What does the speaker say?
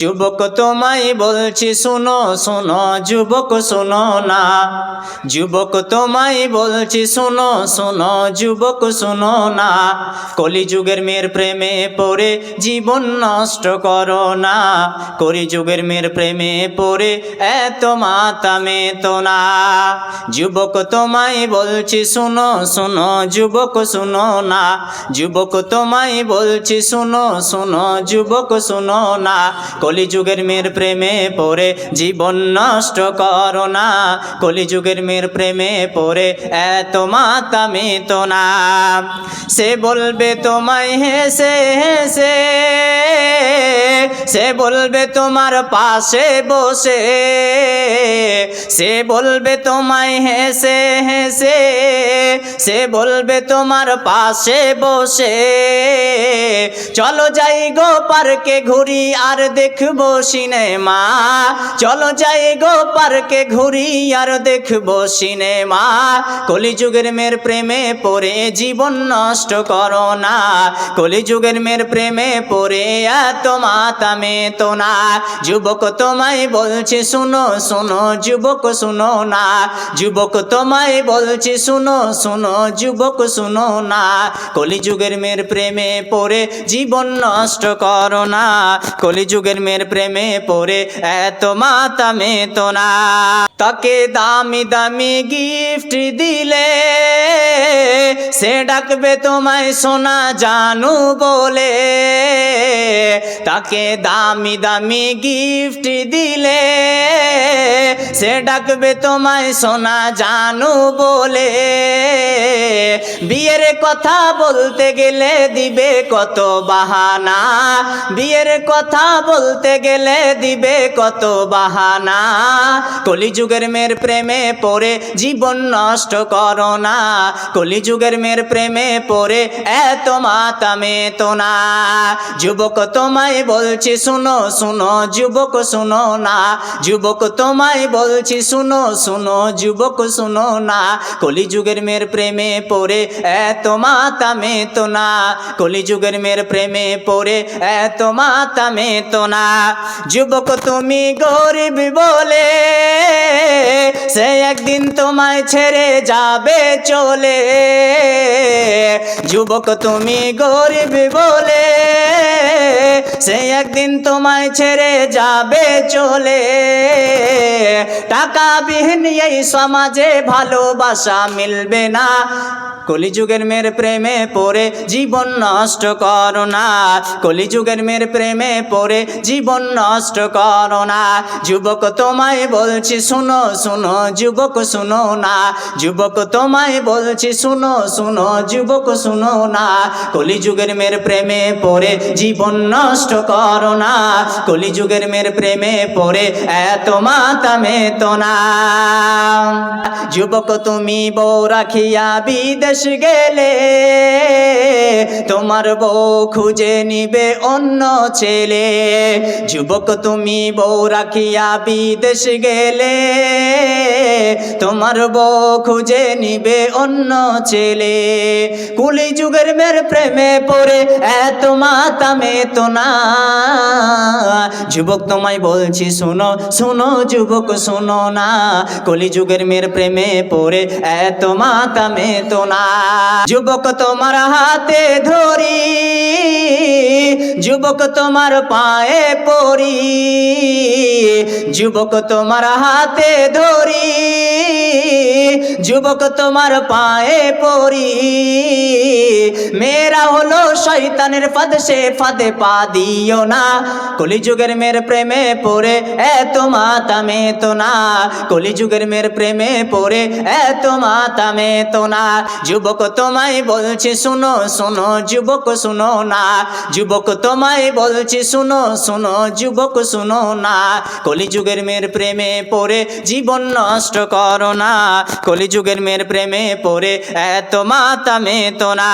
যুবক তোমায় বলছি শুনো শুনো যুবক শুনো না, যুবক তোমায় বলছি শুনো শুনো যুবক শুনো না, কলিযুগের মেয়ের প্রেমে পড়ে জীবন নষ্ট করো না, কলিযুগের মেয়ের প্রেমে পড়ে এত মাতামে তো না। যুবক তোমায় বলছি শুনো শুনো যুবক শুনো না, যুবক তোমায় বলছি শুনো শুনো যুবক শুনো না, কলিযুগের মেয়ের প্রেমে পড়ে জীবন নষ্ট করো না, কলিযুগের মেয়ের প্রেমে পড়ে এত মাতামে তো না। সে বলবে তোমায় হেসে হেসে, সে বলবে তোমার পাশে বসে, সে বলবে তোমায় হেসে হেসে, সে বলবে তোমার পাশে বসে, চলো যাই গো পার্কে ঘুরি আর দেখবো সিনেমা, চলো যাই গো পার্কে ঘুরি আর দেখবো সিনেমা, কলিযুগের মেয়ের প্রেমে পড়ে জীবন নষ্ট করো না, কলিযুগের মেয়ের প্রেমে পড়ে এত মাতামে তো না। যুবক তোমায় বলছি শুনো শুনো যুবক শুনো না, যুবক তোমায় বলছি শুনো শুনো যুবক শুনো না, কলিযুগের মেয়ের প্রেমে পড়ে জীবন নষ্ট করো না, কলিযুগের মেয়ের প্রেমে পড়ে এত মাতামে তো না। তাকে দামি দামি গিফট দিলে সে ডাকবে তোমায় সোনা জানু বলে, তাকে দামি দামি গিফট দিলে সে ডাকবে তোমায় সোনা জানু বলে, বিয়ের কথা বলতে গেলে দিবে কত বাহানা, বিয়ের কথা বলতে গেলে দিবে কত বাহানা, কলিযুগের মেয়ের প্রেমে পড়ে জীবন নষ্ট করো না, কলিযুগের মেয়ের প্রেমে পড়ে এত মাতামে তো না। যুবক তোমায় বলছি শুনো শুনো যুবক শুনো না, যুবক তোমায় বলছি শুনো শুনো যুবক শুনো না, কলিযুগের মেয়ের প্রেমে পড়ে এত মাতামে তো না, কলিযুগের মেয়ের প্রেমে পড়ে এত মাতামে তো না। যুবক তুমি গরিব বলে সে একদিন তোমায় ছেড়ে যাবে চলে, যুবক তুমি গরিব বলে সে একদিন তোমায় ছেড়ে যাবে চলে, টাকা বিহীন এই সমাজে ভালোবাসা মিলবে না, কলিযুগের মেয়ের প্রেমে পড়ে জীবন নষ্ট করো না, কলিযুগের মেয়ের প্রেমে পড়ে জীবন নষ্ট করো না। যুবক তোমায় বলছি শুনো শুনো যুবক শুনো না, যুবক তোমায় বলছি শুনো শুনো যুবক শুনো না, কলিযুগের মেয়ের প্রেমে পড়ে জীবন নষ্ট করো না, কলিযুগের মেয়ের প্রেমে পড়ে এত মাতামে তো না। যুবক তুমি বউ রাখিয়া বিদেশ গেলে তোমার বউ খুঁজে নিবে অন্য ছেলে, যুবক তুমি বউ রাখিয়া বিদেশ গেলে তোমার বউ খুঁজে নিবে অন্য ছেলে, কলিযুগের মেয়ের প্রেমে পড়ে এত মাতামে তো না। যুবক তোমায় বলছি শুনো শুনো যুবক শুনো না, কলিযুগের মেয়ের প্রেমে পড়ে এত মাতামে তো না। যুবক তোমার হাতে ধরি, যুবক তোমার পায়ে পড়ি, যুবক তোমার হাতে ধরি, যুবক তোমার পায়ে পড়ি, মেয়েরা হলো শয়তানের ফাঁদ সে ফাঁদে পা দিও না, কলিযুগের মেয়ের প্রেমে পড়ে এত মাতামে তো না, কলিযুগের মেয়ের প্রেমে পড়ে এত মাতামে তো না। যুবক তোমায় বলছি শুনো শুনো যুবক শুনো না, যুবক তোমায় বলছি শুনো শুনো যুবক শুনো না, কলিযুগের মেয়ের প্রেমে পড়ে জীবন নষ্ট করো না, কলিযুগের মেয়ের প্রেমে পড়ে এত মাতামে তো না।